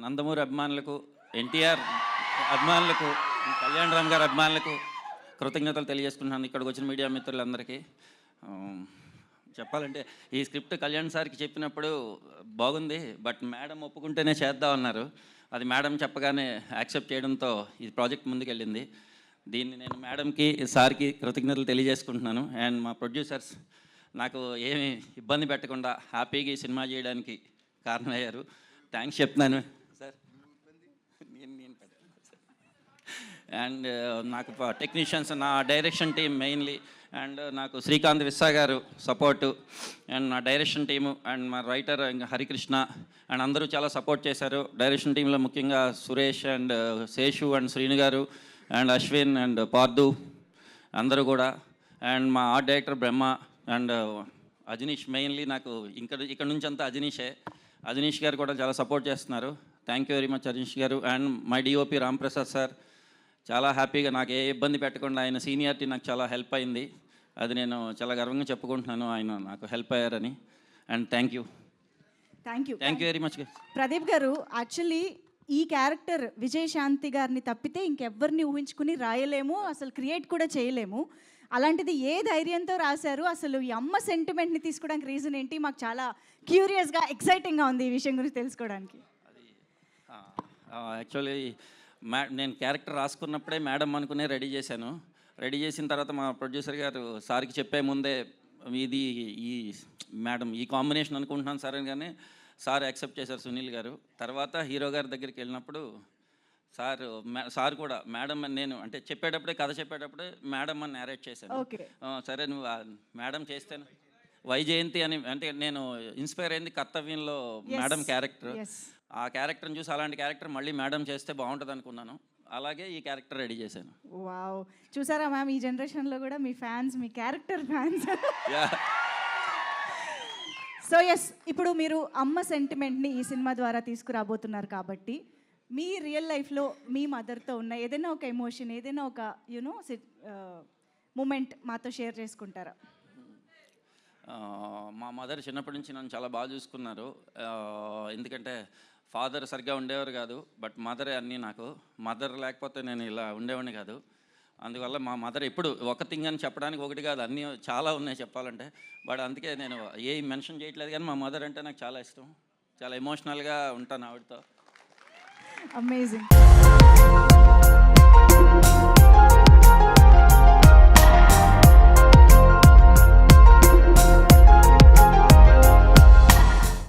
నందమూరి అభిమానులకు, ఎన్టీఆర్ అభిమానులకు, కళ్యాణ్ రామ్ గారి అభిమానులకు కృతజ్ఞతలు తెలియజేసుకుంటున్నాను. ఇక్కడికి వచ్చిన మీడియా మిత్రులందరికీ. చెప్పాలంటే ఈ స్క్రిప్ట్ కళ్యాణ్ సార్కి చెప్పినప్పుడు బాగుంది, బట్ మేడం ఒప్పుకుంటేనే చేద్దామన్నారు. అది మేడం చెప్పగానే యాక్సెప్ట్ చేయడంతో ఈ ప్రాజెక్ట్ ముందుకెళ్ళింది. దీన్ని నేను మేడంకి, సార్కి కృతజ్ఞతలు తెలియజేసుకుంటున్నాను. అండ్ మా ప్రొడ్యూసర్స్ నాకు ఏమి ఇబ్బంది పెట్టకుండా హ్యాపీగా ఈ సినిమా చేయడానికి కారణమయ్యారు. థ్యాంక్స్ చెప్తున్నాను సార్. అండ్ నాకు టెక్నీషియన్స్, నా డైరెక్షన్ టీం మెయిన్లీ, అండ్ నాకు శ్రీకాంత్ విస్సా గారు సపోర్టు, అండ్ నా డైరెక్షన్ టీము, అండ్ మా రైటర్ హరికృష్ణ, అండ్ అందరూ చాలా సపోర్ట్ చేశారు. డైరెక్షన్ టీంలో ముఖ్యంగా సురేష్ అండ్ శేషు అండ్ శ్రీను గారు అండ్ అశ్విన్ అండ్ పార్దు అందరూ కూడా, అండ్ మా art director Brahma and Ajaneesh. Mainly నాకు ఇక్కడ నుంచి అంతా అజనీష్ గారు కూడా చాలా సపోర్ట్ చేస్తున్నారు. Thank you very much Ajaneesh గారు. And my DOP Ramprasad sir చాలా హ్యాపీగా, నాకు ఏ ఇబ్బంది పెట్టకుండా ఆయన సీనియారిటీ నాకు చాలా హెల్ప్ అయింది. అది నేను చాలా గర్వంగా చెప్పుకుంటున్నాను, ఆయన నాకు హెల్ప్ అయ్యారని. And thank you very much. Pradeep గారు, యాక్చువల్లీ ఈ క్యారెక్టర్ విజయశాంతి గారిని తప్పితే ఇంకెవ్వరిని ఊహించుకుని రాయలేము, అసలు క్రియేట్ కూడా చేయలేము. అలాంటిది ఏ ధైర్యంతో రాశారు? అసలు ఈ అమ్మ సెంటిమెంట్ని తీసుకోవడానికి రీజన్ ఏంటి? మాకు చాలా క్యూరియస్గా, ఎక్సైటింగ్గా ఉంది ఈ విషయం గురించి తెలుసుకోవడానికి. యాక్చువల్లీ నేను క్యారెక్టర్ రాసుకున్నప్పుడే మేడం అనుకునే రెడీ చేశాను. రెడీ చేసిన తర్వాత మా ప్రొడ్యూసర్ గారు సార్కి చెప్పే ముందే ఇది ఈ మేడం ఈ కాంబినేషన్ అనుకుంటున్నాను సార్ అని, కానీ సార్ యాక్సెప్ట్ చేశారు, సునీల్ గారు. తర్వాత హీరో గారి దగ్గరికి వెళ్ళినప్పుడు సార్ కూడా మేడం అని, నేను అంటే కథ చెప్పేటప్పుడే మేడం అని నేరేట్ చేశాను. సరే నువ్వు మేడం చేస్తాను వైజయంతి అని, అంటే నేను ఇన్స్పైర్ అయింది కర్తవ్యంలో మేడం క్యారెక్టర్. ఆ క్యారెక్టర్ని చూసి అలాంటి క్యారెక్టర్ మళ్ళీ మేడం చేస్తే బాగుంటుంది అనుకున్నాను. అలాగే ఈ క్యారెక్టర్ రెడీ చేశాను. వావ్, చూసారా మ్యామ్, ఈ జనరేషన్లో కూడా మీ ఫ్యాన్స్, మీ క్యారెక్టర్ ఫ్యాన్స్. సో ఎస్, ఇప్పుడు మీరు అమ్మ సెంటిమెంట్ని ఈ సినిమా ద్వారా తీసుకురాబోతున్నారు కాబట్టి మీ రియల్ లైఫ్లో మీ మదర్తో ఉన్న ఏదైనా ఒక ఎమోషన్, ఏదైనా ఒక మూమెంట్ మాతో షేర్ చేసుకుంటారా? మా మదర్ చిన్నప్పటి నుంచి నన్ను చాలా బాగా చూసుకున్నారు. ఎందుకంటే ఫాదర్ సరిగ్గా ఉండేవారు కాదు, బట్ మదరే అన్నీ నాకు. మదర్ లేకపోతే నేను ఇలా ఉండేవాడిని కాదు. అందువల్ల మా మదర్ ఎప్పుడు ఒక థింగ్ అని చెప్పడానికి ఒకటి కాదు, అన్నీ చాలా ఉన్నాయి చెప్పాలంటే. బట్ అందుకే నేను ఏ మెన్షన్ చేయట్లేదు, కానీ మా మదర్ అంటే నాకు చాలా ఇష్టం. చాలా ఎమోషనల్గా ఉంటాను ఆవిడతో. అమేజింగ్.